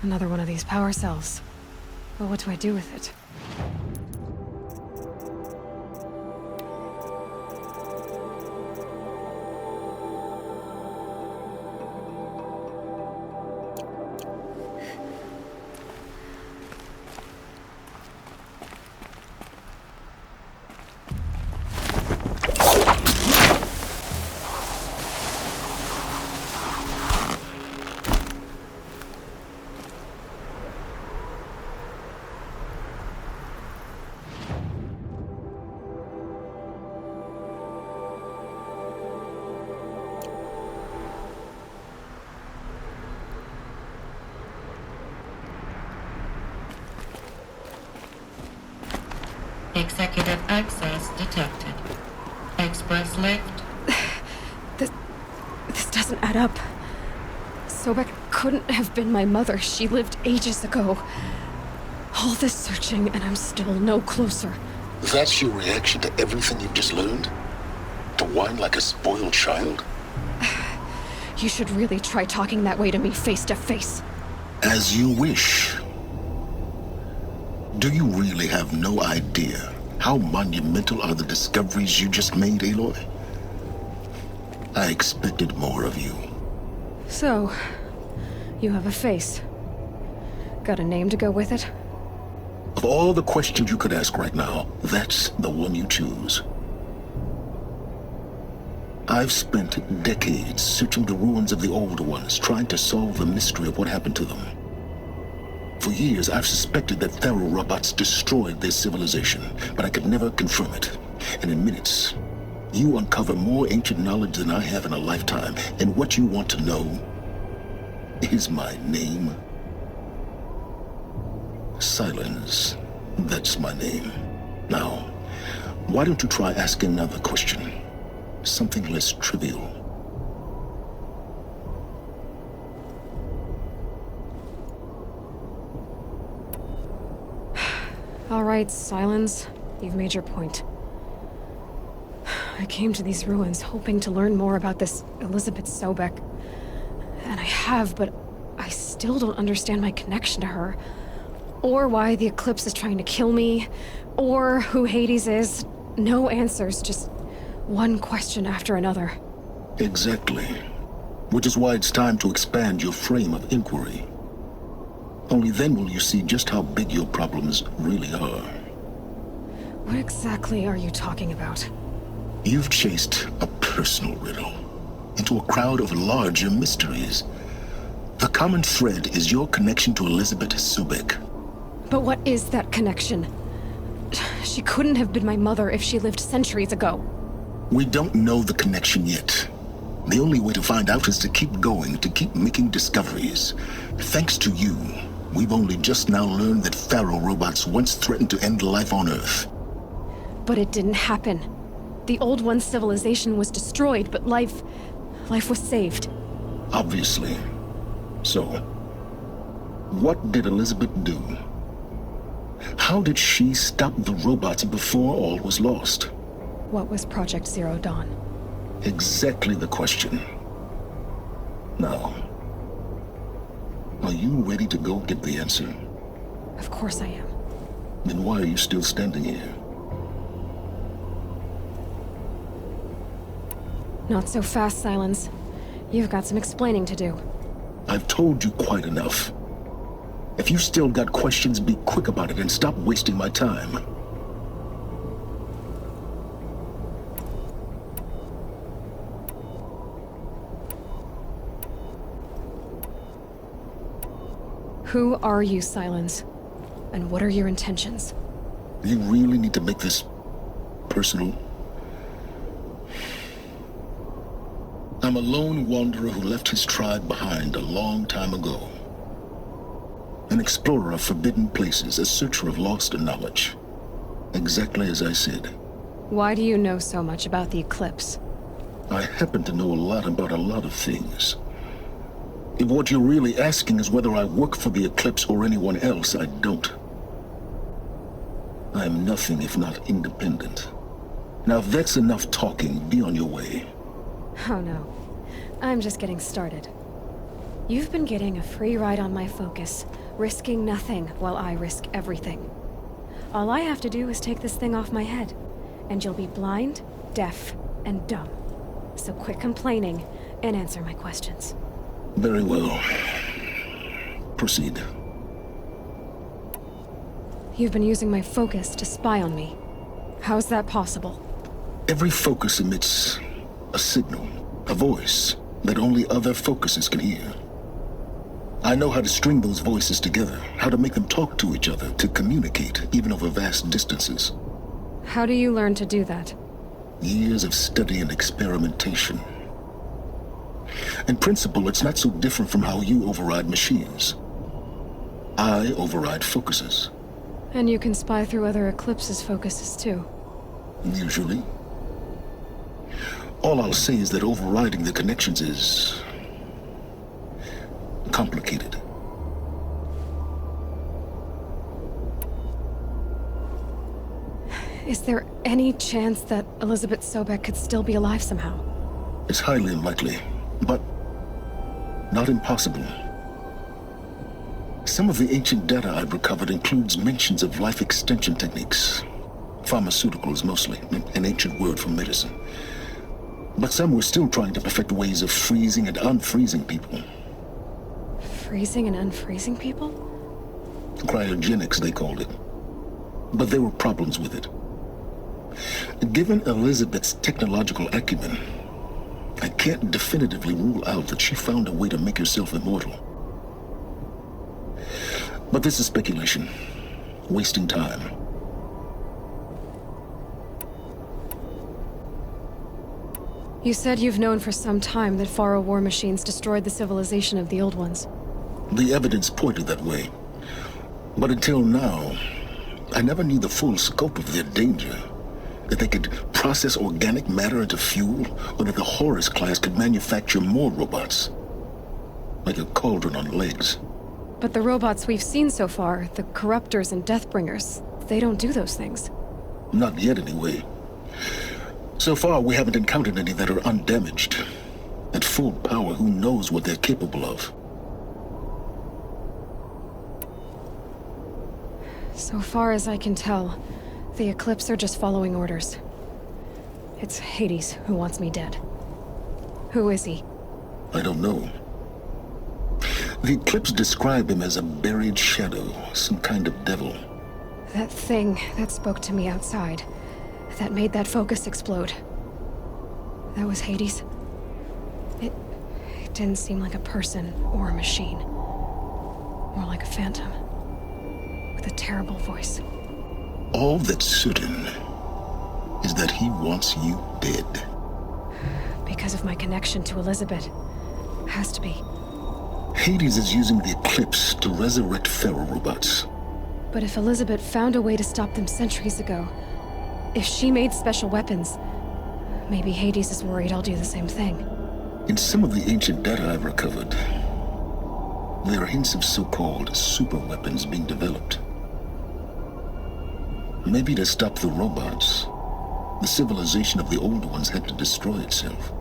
Another one of these power cells. But what do I do with it? Executive access detected. Express lift. This doesn't add up. Sobek couldn't have been my mother. She lived ages ago. All this searching, and I'm still no closer. That's your reaction to everything you've just learned? To whine like a spoiled child? You should really try talking that way to me face to face. As you wish. Do you really have no idea how monumental are the discoveries you just made, Aloy? I expected more of you. So, you have a face. Got a name to go with it? Of all the questions you could ask right now, that's the one you choose. I've spent decades searching the ruins of the older ones, trying to solve the mystery of what happened to them. For years, I've suspected that Tharo robots destroyed their civilization, but I could never confirm it. And in minutes, you uncover more ancient knowledge than I have in a lifetime, and what you want to know is my name. Silence. That's my name. Now, why don't you try asking another question? Something less trivial. All right, Silence. You've made your point. I came to these ruins hoping to learn more about this Elizabeth Sobek. And I have, but I still don't understand my connection to her. Or why the Eclipse is trying to kill me. Or who Hades is. No answers, just one question after another. Exactly. Which is why it's time to expand your frame of inquiry. Only then will you see just how big your problems really are. What exactly are you talking about? You've chased a personal riddle into a crowd of larger mysteries. The common thread is your connection to Elizabeth Sobek. But what is that connection? She couldn't have been my mother if she lived centuries ago. We don't know the connection yet. The only way to find out is to keep going, to keep making discoveries. Thanks to you, we've only just now learned that Tharo robots once threatened to end life on Earth. But it didn't happen. The Old One's civilization was destroyed, but life was saved. Obviously. So, what did Elizabeth do? How did she stop the robots before all was lost? What was Project Zero Dawn? Exactly the question. Now, are you ready to go get the answer? Of course I am. Then why are you still standing here? Not so fast, Silence. You've got some explaining to do. I've told you quite enough. If you still got questions, be quick about it and stop wasting my time. Who are you, Silence? And what are your intentions? You really need to make this personal? I'm a lone wanderer who left his tribe behind a long time ago. An explorer of forbidden places, a searcher of lost knowledge. Exactly as I said. Why do you know so much about the Eclipse? I happen to know a lot about a lot of things. If what you're really asking is whether I work for the Eclipse or anyone else, I don't. I am nothing if not independent. Now if that's enough talking, be on your way. Oh no. I'm just getting started. You've been getting a free ride on my focus, risking nothing while I risk everything. All I have to do is take this thing off my head, and you'll be blind, deaf, and dumb. So quit complaining and answer my questions. Very well. Proceed. You've been using my focus to spy on me. How's that possible? Every focus emits a signal, a voice that only other focuses can hear. I know how to string those voices together, how to make them talk to each other, to communicate, even over vast distances. How do you learn to do that? Years of study and experimentation. In principle, it's not so different from how you override machines. I override focuses. And you can spy through other Eclipse's focuses too. Usually. All I'll say is that overriding the connections is complicated. Is there any chance that Elizabeth Sobek could still be alive somehow? It's highly unlikely, but not impossible. Some of the ancient data I've recovered includes mentions of life extension techniques. Pharmaceuticals, mostly, an ancient word for medicine. But some were still trying to perfect ways of freezing and unfreezing people. Freezing and unfreezing people? Cryogenics, they called it. But there were problems with it. Given Elizabeth's technological acumen, I can't definitively rule out that she found a way to make herself immortal. But this is speculation, wasting time. You said you've known for some time that Faro war machines destroyed the civilization of the Old Ones. The evidence pointed that way. But until now, I never knew the full scope of their danger. That they could process organic matter into fuel, or that the Horus class could manufacture more robots. Like a cauldron on legs. But the robots we've seen so far, the Corruptors and Deathbringers, they don't do those things. Not yet, anyway. So far, we haven't encountered any that are undamaged. At full power, who knows what they're capable of? So far as I can tell, the Eclipse are just following orders. It's Hades who wants me dead. Who is he? I don't know. The Eclipse describe him as a buried shadow, some kind of devil. That thing that spoke to me outside, that made that focus explode. That was Hades? It didn't seem like a person or a machine. More like a phantom. With a terrible voice. All that's certain is that he wants you dead. Because of my connection to Elizabeth. Has to be. Hades is using the Eclipse to resurrect Faro robots. But if Elizabeth found a way to stop them centuries ago, if she made special weapons, maybe Hades is worried I'll do the same thing. In some of the ancient data I've recovered, there are hints of so-called super weapons being developed. Maybe to stop the robots, the civilization of the Old Ones had to destroy itself.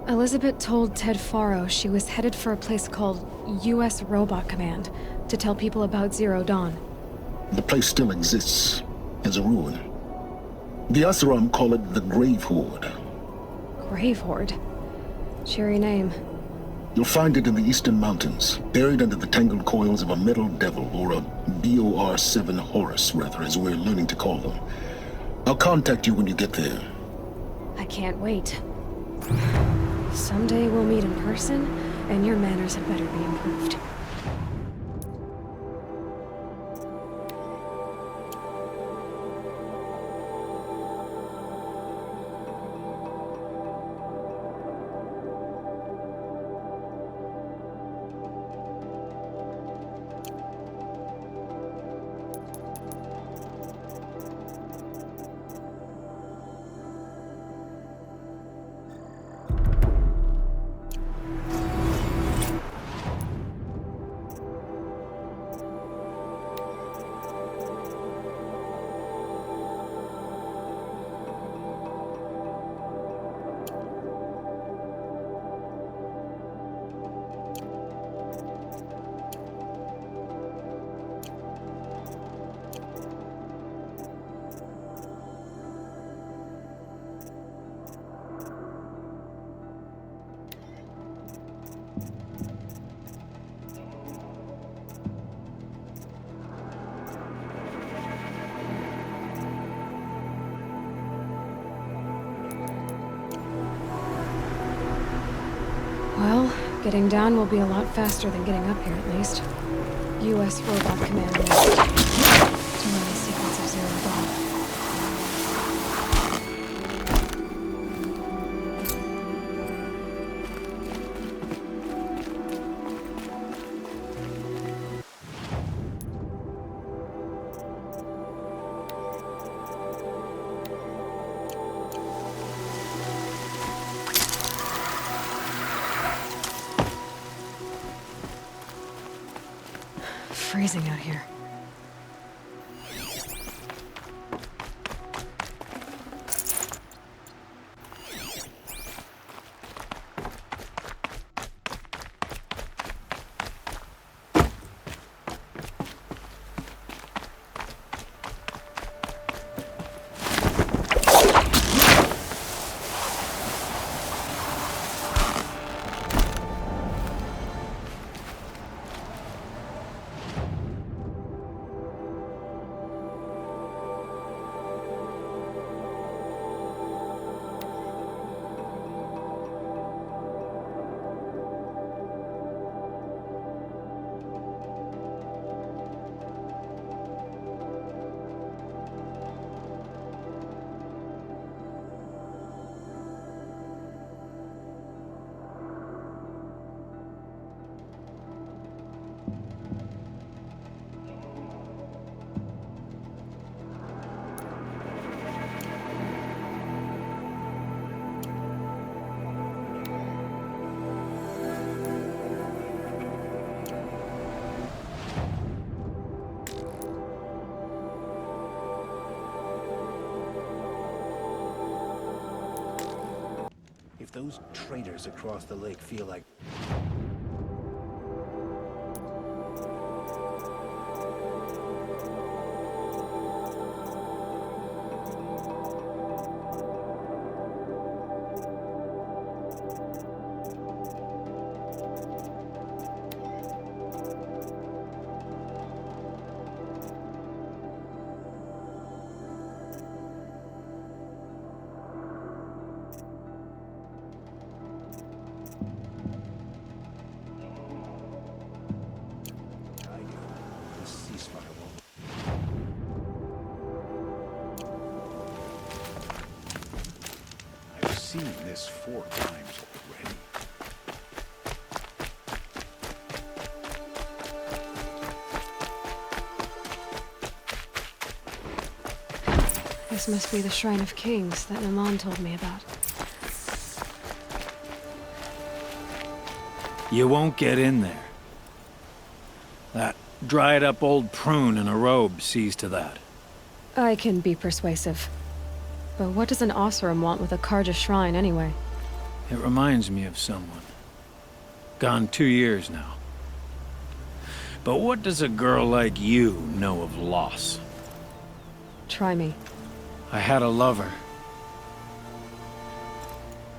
Elizabeth told Ted Faro she was headed for a place called U.S. Robot Command to tell people about Zero Dawn. The place still exists, as a ruin. The Oseram call it the Grave Horde. Grave Horde? Cheery name. You'll find it in the Eastern Mountains, buried under the tangled coils of a metal devil, or a BOR-7 Horus, rather, as we're learning to call them. I'll contact you when you get there. I can't wait. Someday we'll meet in person, and your manners had better be improved. Well, getting down will be a lot faster than getting up here, at least. U.S. Robot Command list. Too many secrets of Zero Dawn. Freezing out here. If those traitors across the lake feel like... I've seen this 4 times already. This must be the Shrine of Kings that Naman told me about. You won't get in there. That dried-up old prune in a robe sees to that. I can be persuasive. But what does an Oseram want with a Karja shrine, anyway? It reminds me of someone. Gone 2 years now. But what does a girl like you know of loss? Try me. I had a lover.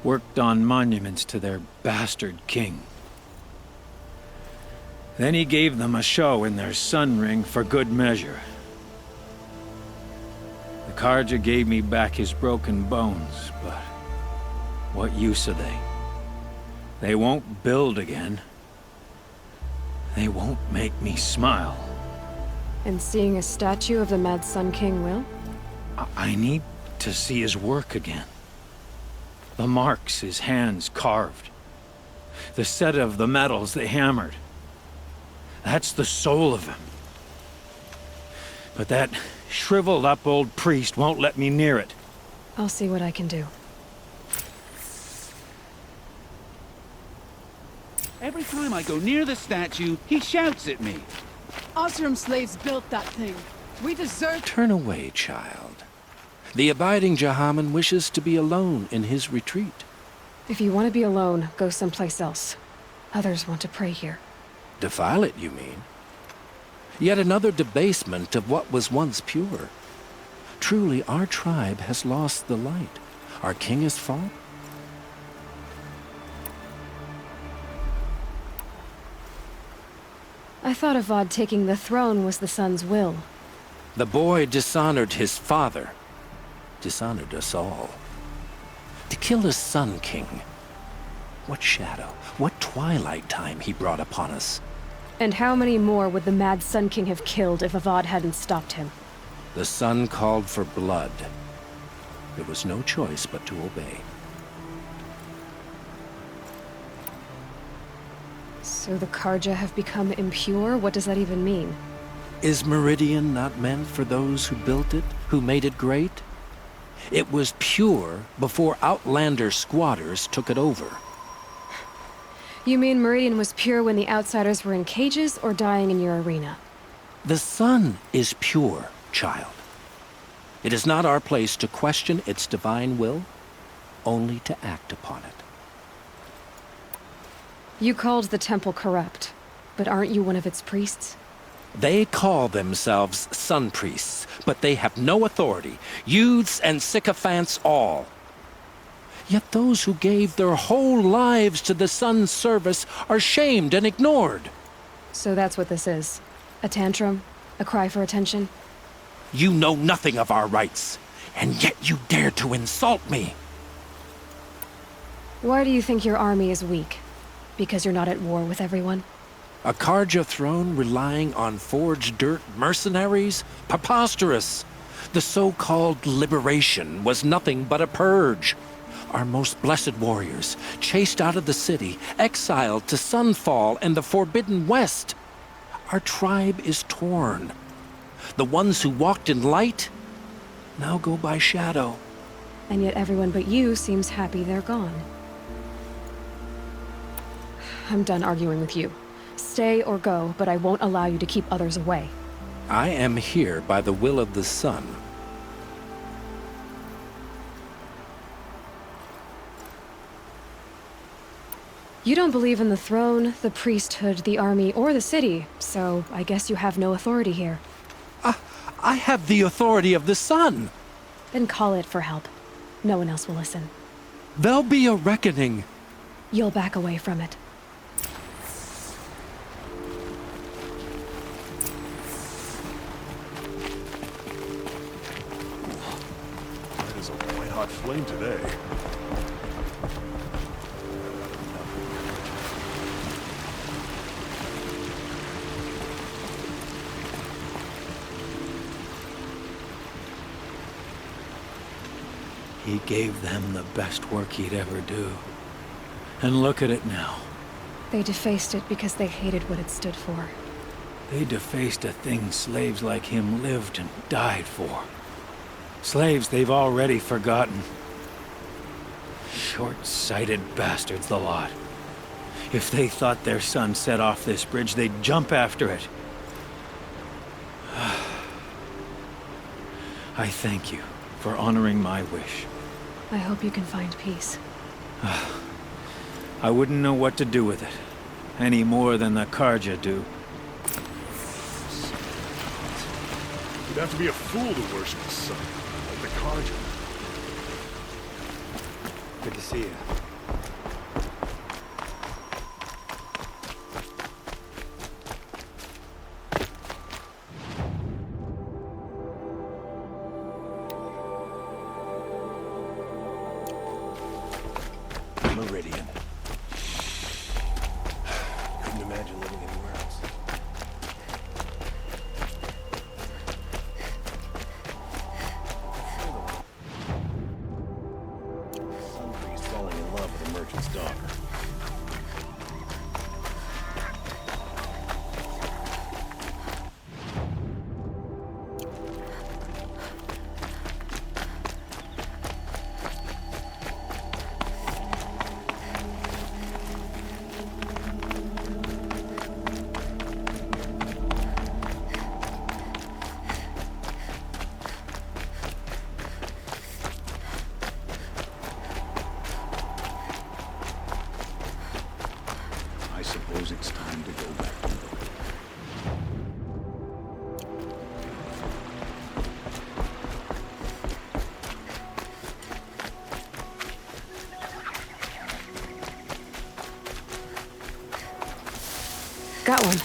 Worked on monuments to their bastard king. Then he gave them a show in their sun ring for good measure. The Karja gave me back his broken bones, but what use are they? They won't build again. They won't make me smile. And seeing a statue of the Mad Sun King will? I need to see his work again. The marks his hands carved. The set of the metals they hammered. That's the soul of him. But that shriveled up old priest won't let me near it. I'll see what I can do. Every time I go near the statue, he shouts at me. Oseram slaves built that thing. We deserve... Turn away, child. The abiding Jahaman wishes to be alone in his retreat. If you want to be alone, go someplace else. Others want to pray here. Defile it, you mean? Yet another debasement of what was once pure. Truly, our tribe has lost the light. Our king has fallen. I thought Avad taking the throne was the sun's will. The boy dishonored his father. Dishonored us all. To kill his sun king. What shadow, what twilight time he brought upon us. And how many more would the Mad Sun King have killed if Avad hadn't stopped him? The sun called for blood. There was no choice but to obey. So the Karja have become impure? What does that even mean? Is Meridian not meant for those who built it, who made it great? It was pure before Outlander squatters took it over. You mean Meridian was pure when the outsiders were in cages or dying in your arena? The sun is pure, child. It is not our place to question its divine will, only to act upon it. You called the temple corrupt, but aren't you one of its priests? They call themselves sun priests, but they have no authority, youths and sycophants all. Yet those who gave their whole lives to the sun's service are shamed and ignored. So that's what this is. A tantrum? A cry for attention? You know nothing of our rights, and yet you dare to insult me. Why do you think your army is weak? Because you're not at war with everyone? A Karja throne relying on forged dirt mercenaries? Preposterous! The so-called liberation was nothing but a purge. Our most blessed warriors, chased out of the city, exiled to Sunfall and the Forbidden West. Our tribe is torn. The ones who walked in light now go by shadow. And yet everyone but you seems happy they're gone. I'm done arguing with you. Stay or go, but I won't allow you to keep others away. I am here by the will of the sun. You don't believe in the throne, the priesthood, the army, or the city, so I guess you have no authority here. I have the authority of the sun. Then call it for help. No one else will listen. There'll be a reckoning. You'll back away from it. That is a white-hot flame today. He gave them the best work he'd ever do. And look at it now. They defaced it because they hated what it stood for. They defaced a thing slaves like him lived and died for. Slaves they've already forgotten. Short-sighted bastards, the lot. If they thought their son set off this bridge, they'd jump after it. I thank you for honoring my wish. I hope you can find peace. I wouldn't know what to do with it, any more than the Karja do. You'd have to be a fool to worship the sun, like the Karja. Good to see you. Meridian. Couldn't imagine living anywhere else. Sun priest falling in love with a merchant's daughter. I suppose it's time to go back to milk. Got one.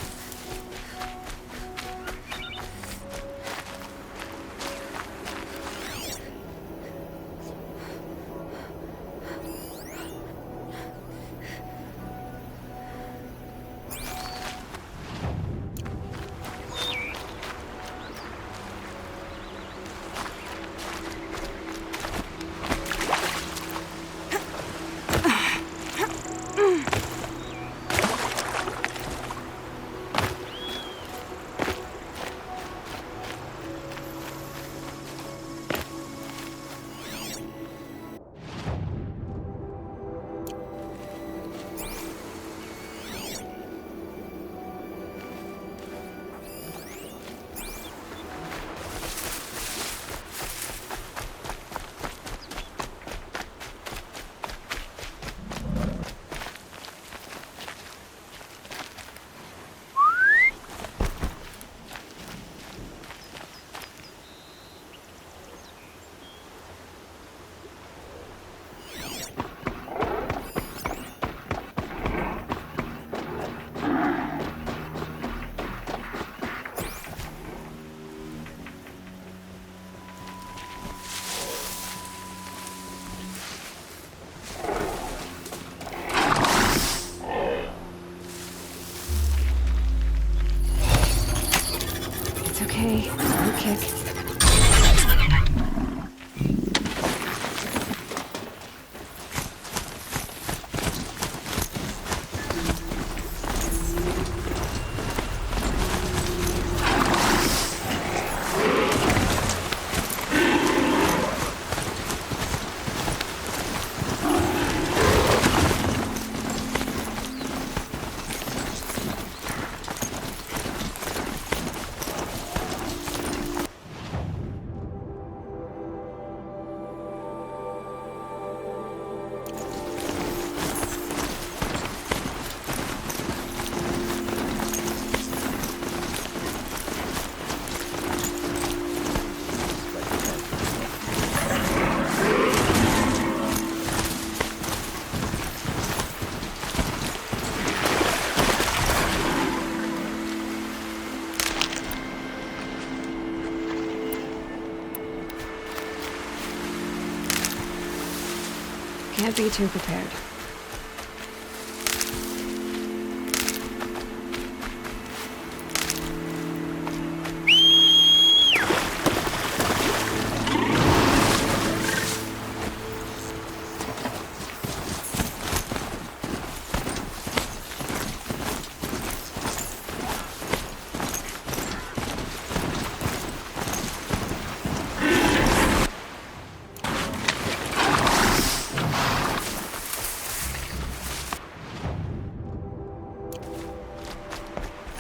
Can't be too prepared.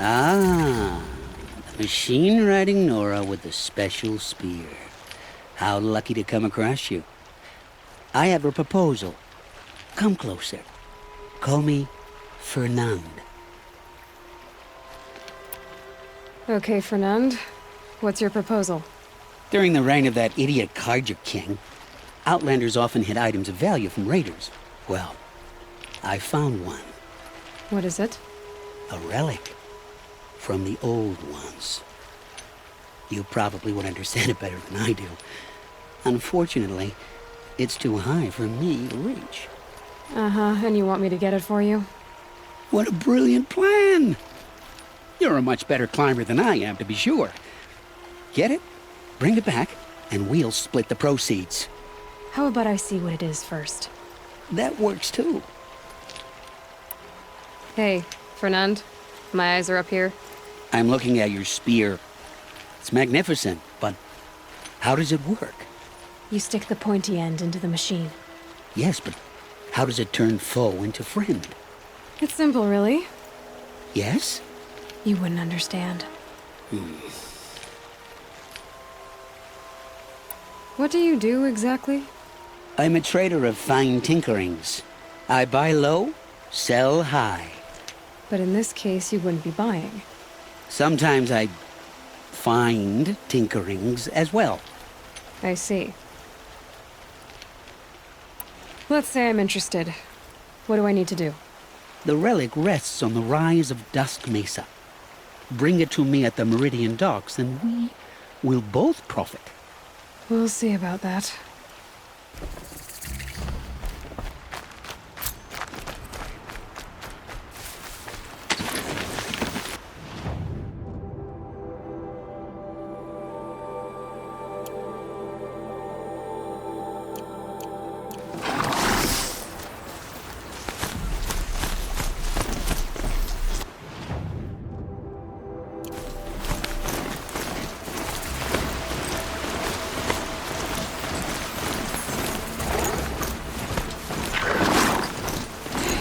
Ah, the machine-riding Nora with the special spear. How lucky to come across you. I have a proposal. Come closer. Call me Fernand. Okay, Fernand. What's your proposal? During the reign of that idiot Carja King, Outlanders often hid items of value from raiders. Well, I found one. What is it? A relic. From the old ones. You probably would understand it better than I do. Unfortunately, it's too high for me to reach. Uh-huh, and you want me to get it for you? What a brilliant plan! You're a much better climber than I am, to be sure. Get it, bring it back, and we'll split the proceeds. How about I see what it is first? That works too. Hey, Fernand. My eyes are up here. I'm looking at your spear. It's magnificent, but how does it work? You stick the pointy end into the machine. Yes, but how does it turn foe into friend? It's simple, really. Yes? You wouldn't understand. What do you do, exactly? I'm a trader of fine tinkerings. I buy low, sell high. But in this case, you wouldn't be buying. Sometimes I find tinkerings as well. I see. Let's say I'm interested. What do I need to do? The relic rests on the rise of Dusk Mesa. Bring it to me at the Meridian Docks, and we will both profit. We'll see about that.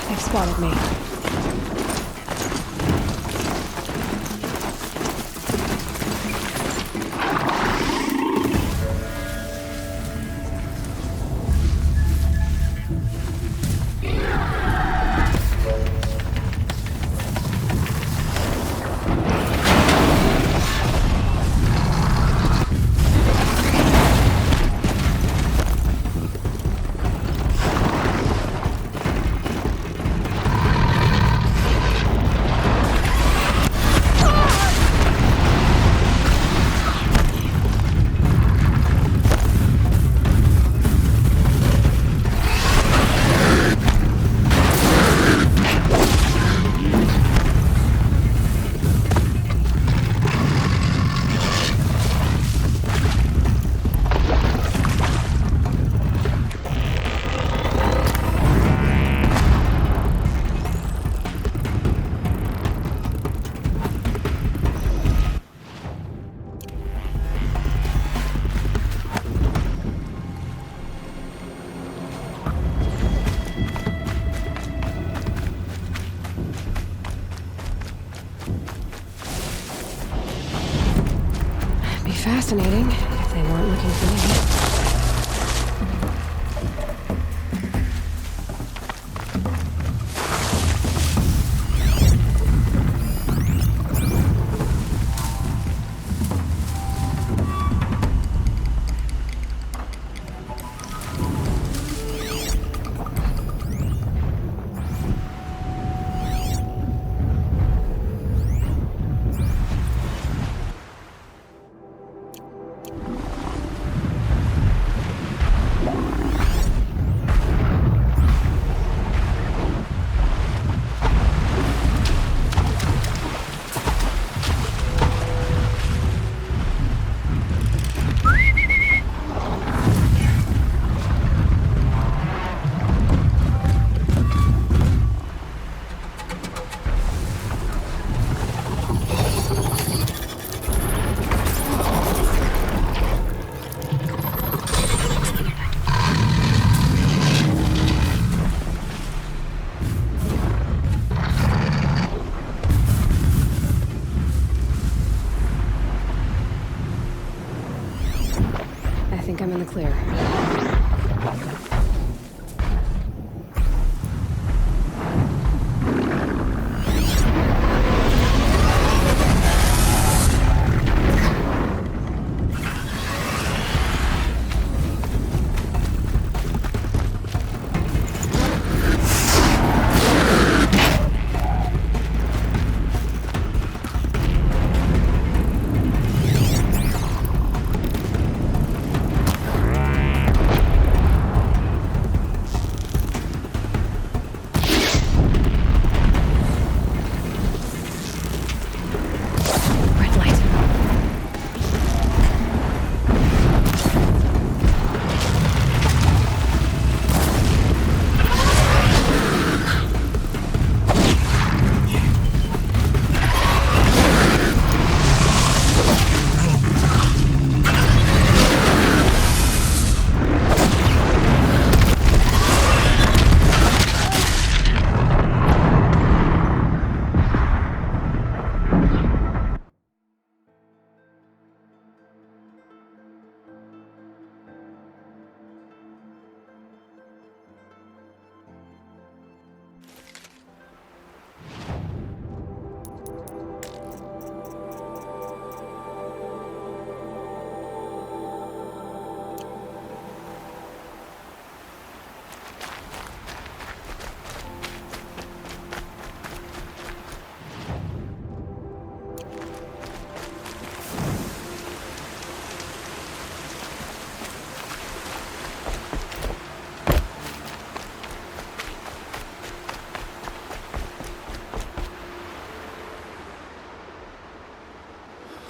They've spotted me. Fascinating, if they weren't looking for me.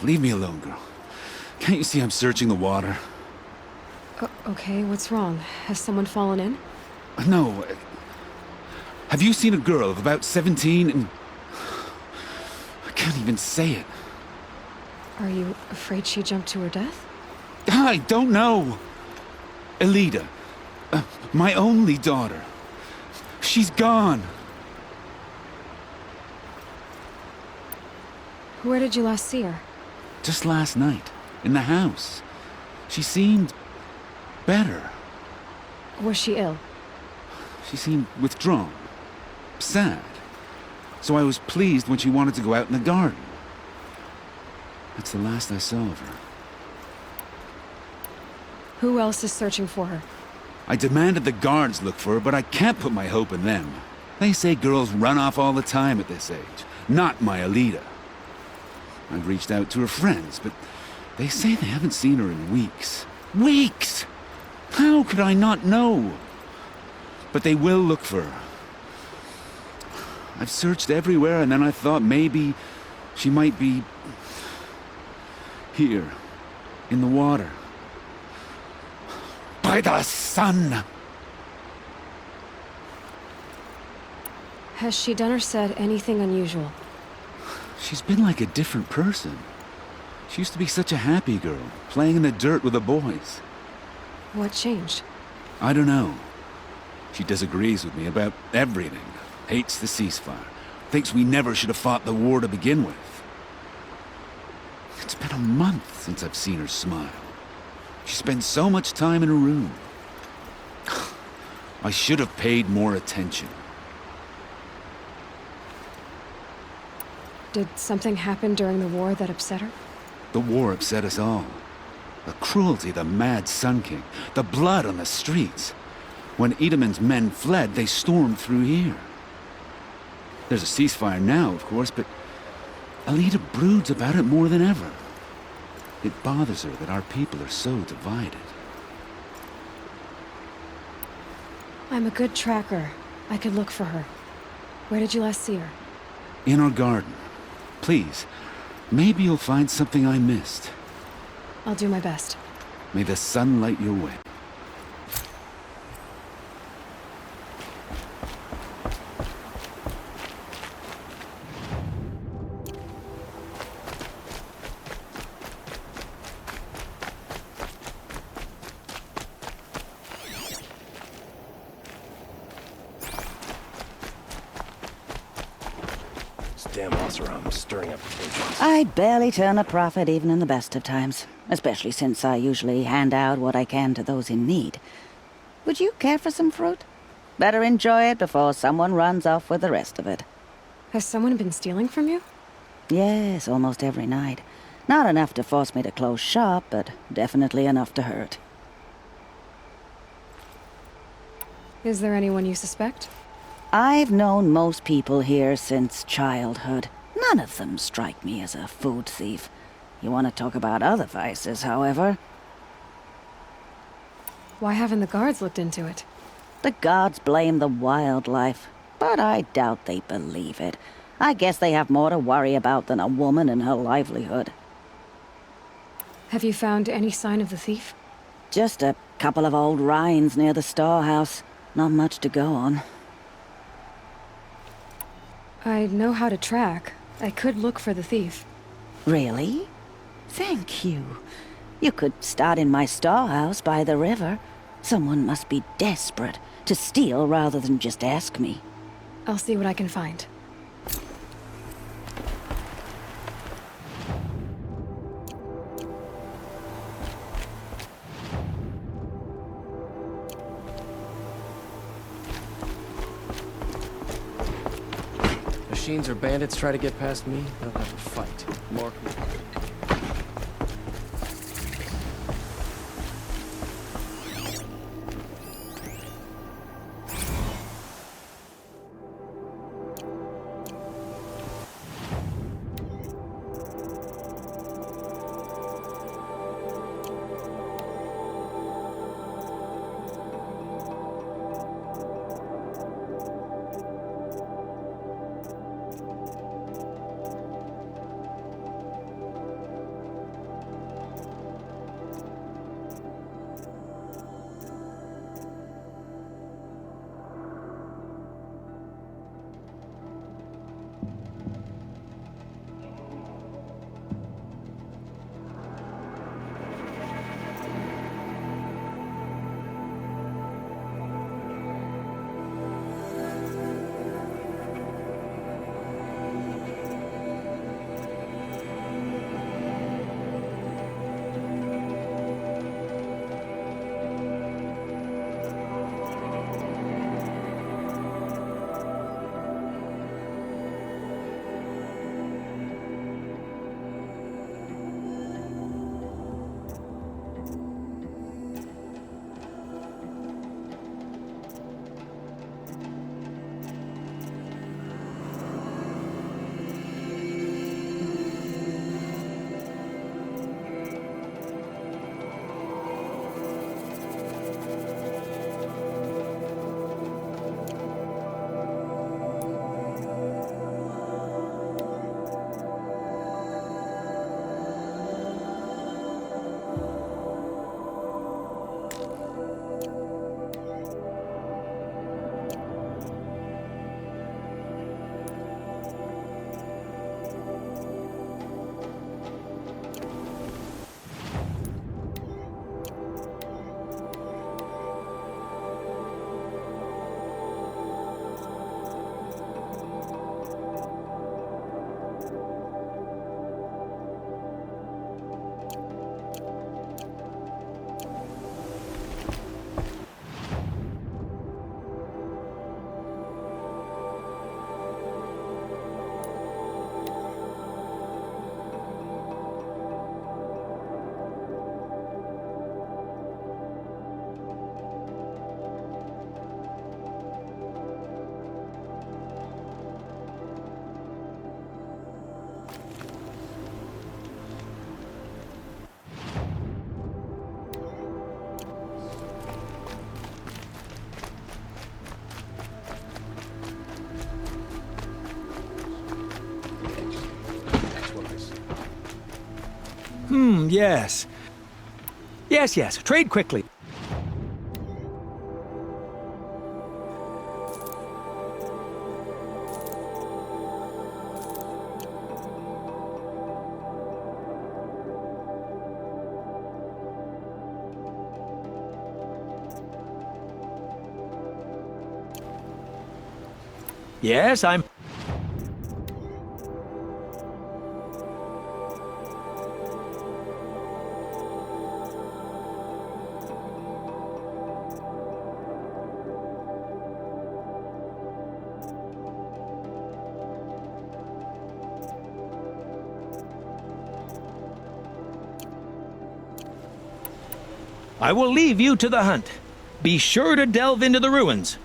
leave me alone, girl. Can't you see I'm searching the water? Okay, what's wrong? Has someone fallen in? No. Have you seen a girl of about 17 and... I can't even say it. Are you afraid she jumped to her death? I don't know. Elida. My only daughter. She's gone. Where did you last see her? Just last night. In the house. She seemed... better. Was she ill? She seemed withdrawn. Sad. So I was pleased when she wanted to go out in the garden. That's the last I saw of her. Who else is searching for her? I demanded the guards look for her, but I can't put my hope in them. They say girls run off all the time at this age. Not my Elida. I've reached out to her friends, but they say they haven't seen her in weeks. Weeks! How could I not know? But they will look for her. I've searched everywhere, and then I thought maybe she might be... here, in the water. By the sun! Has she done or said anything unusual? She's been like a different person. She used to be such a happy girl, playing in the dirt with the boys. What changed? I don't know. She disagrees with me about everything. Hates the ceasefire. Thinks we never should have fought the war to begin with. It's been a month since I've seen her smile. She spends so much time in her room. I should have paid more attention. Did something happen during the war that upset her? The war upset us all. The cruelty of the mad Sun King. The blood on the streets. When Edamon's men fled, they stormed through here. There's a ceasefire now, of course, but Elida broods about it more than ever. It bothers her that our people are so divided. I'm a good tracker. I could look for her. Where did you last see her? In our garden. Please, maybe you'll find something I missed. I'll do my best. May the sun light your way. Damn Oseram stirring up tensions. I barely turn a profit even in the best of times, especially since I usually hand out what I can to those in need. Would you care for some fruit? Better enjoy it before someone runs off with the rest of it. Has someone been stealing from you? Yes, almost every night. Not enough to force me to close shop, but definitely enough to hurt. Is there anyone you suspect? I've known most people here since childhood. None of them strike me as a food thief. You want to talk about other vices, however? Why haven't the guards looked into it? The gods blame the wildlife, but I doubt they believe it. I guess they have more to worry about than a woman and her livelihood. Have you found any sign of the thief? Just a couple of old rinds near the storehouse. Not much to go on. I know how to track. I could look for the thief. Really? Thank you. You could start in my storehouse by the river. Someone must be desperate to steal rather than just ask me. I'll see what I can find. Machines or bandits try to get past me, they'll have a fight. Mark me. Yes. Yes. Trade quickly. Yes, I'm... I will leave you to the hunt. Be sure to delve into the ruins.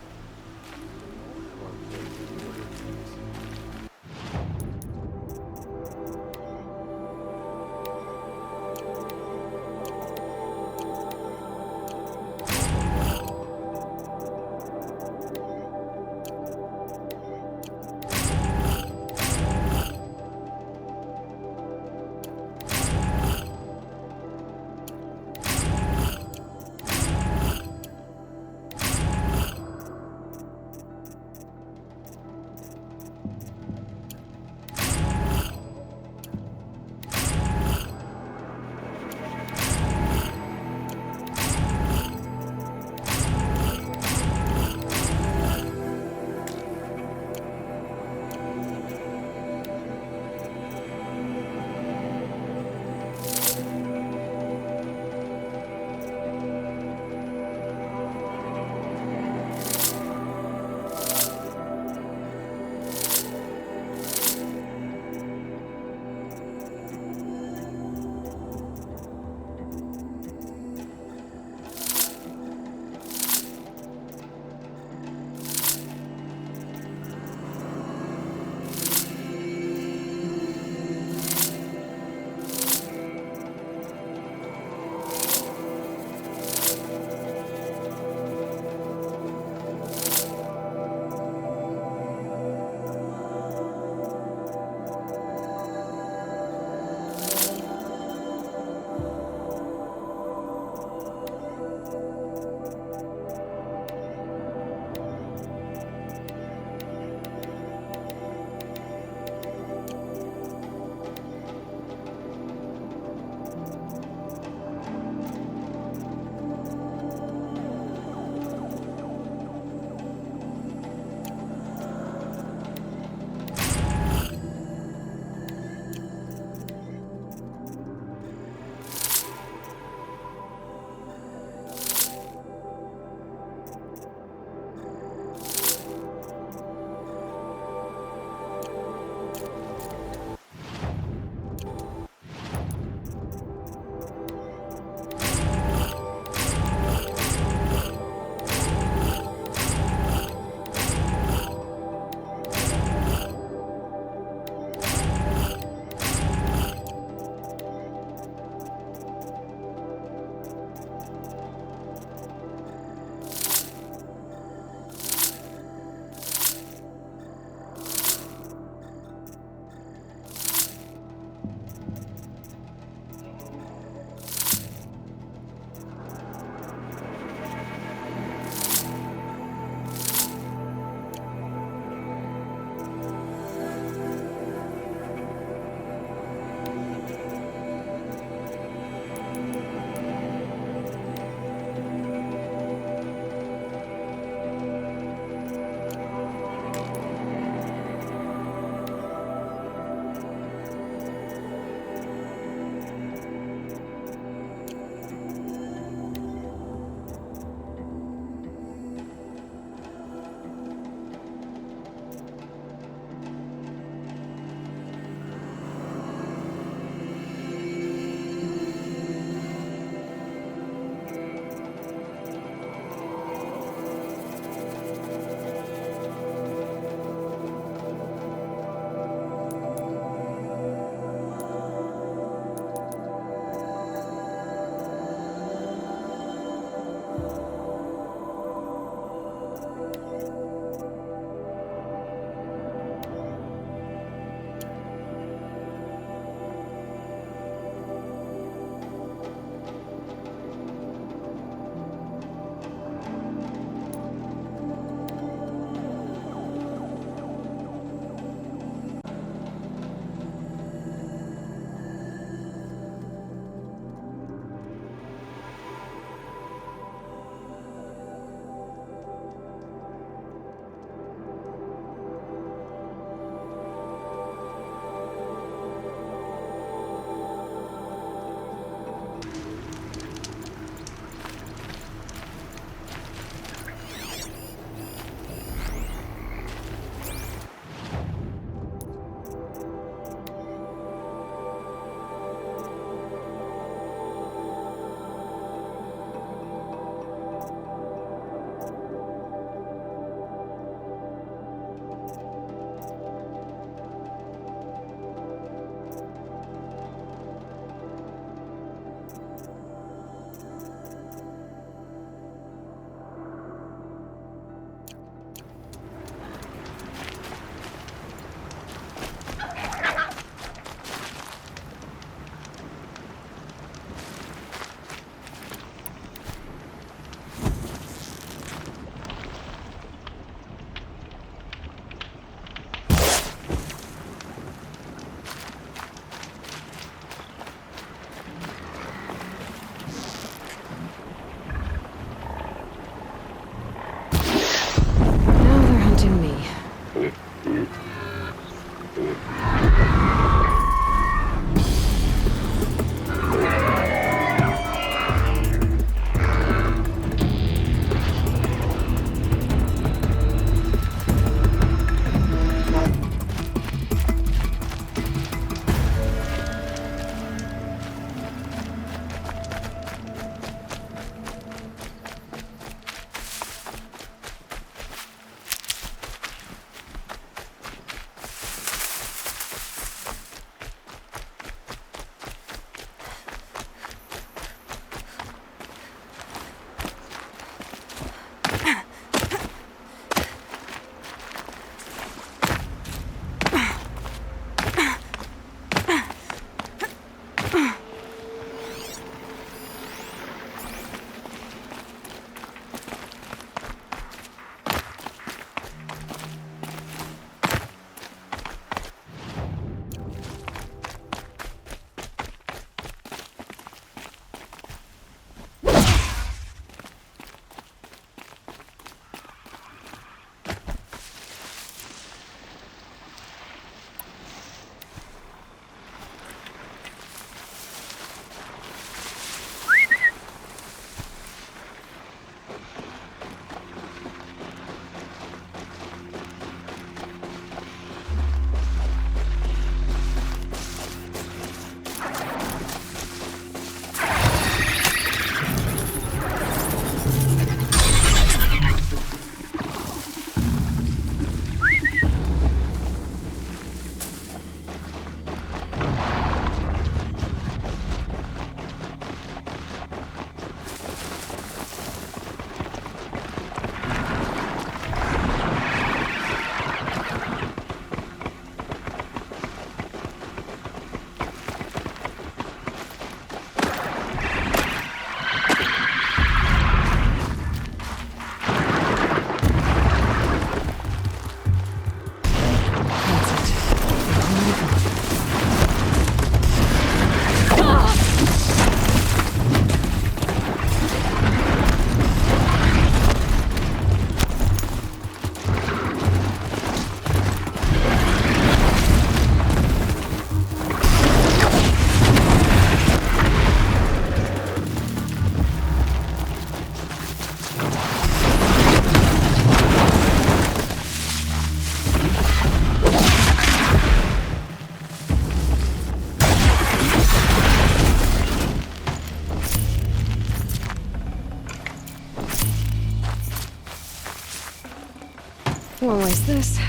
noise this.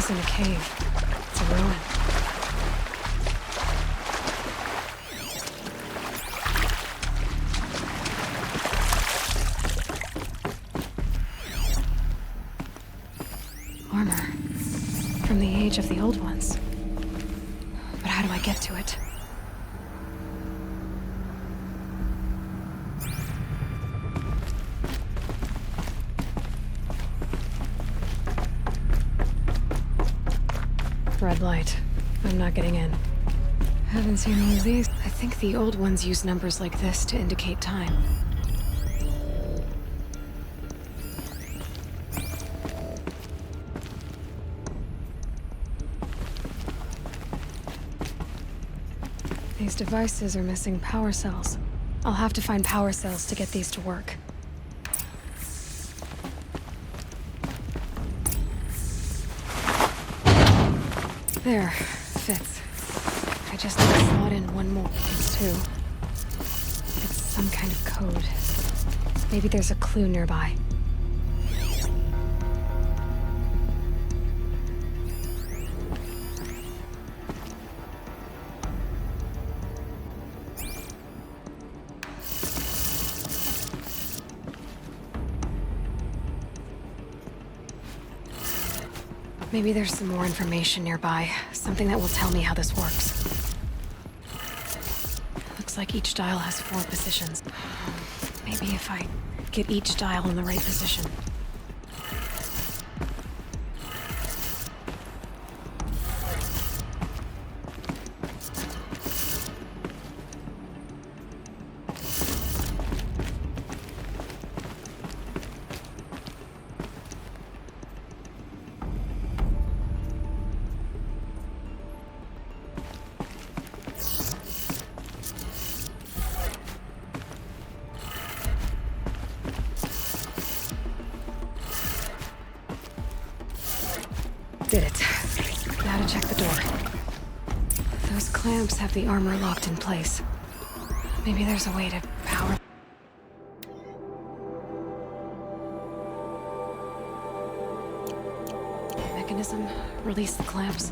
In a cave. It's a ruin. Armor. From the age of the old ones. But how do I get to it? Red light. I'm not getting in. Haven't seen one of these. I think the old ones use numbers like this to indicate time. These devices are missing power cells. I'll have to find power cells to get these to work. There, fits. I just need to slot in one more. It's two. It's some kind of code. Maybe there's a clue nearby. Maybe there's some more information nearby. Something that will tell me how this works. Looks like each dial has 4 positions. Maybe if I get each dial in the right position. Did it. Now to check the door. Those clamps have the armor locked in place. Maybe there's a way to power... Mechanism. Release the clamps.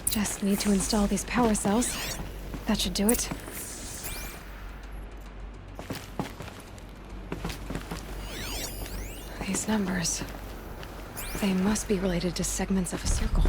Just need to install these power cells. That should do it. These numbers... they must be related to segments of a circle.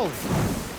all.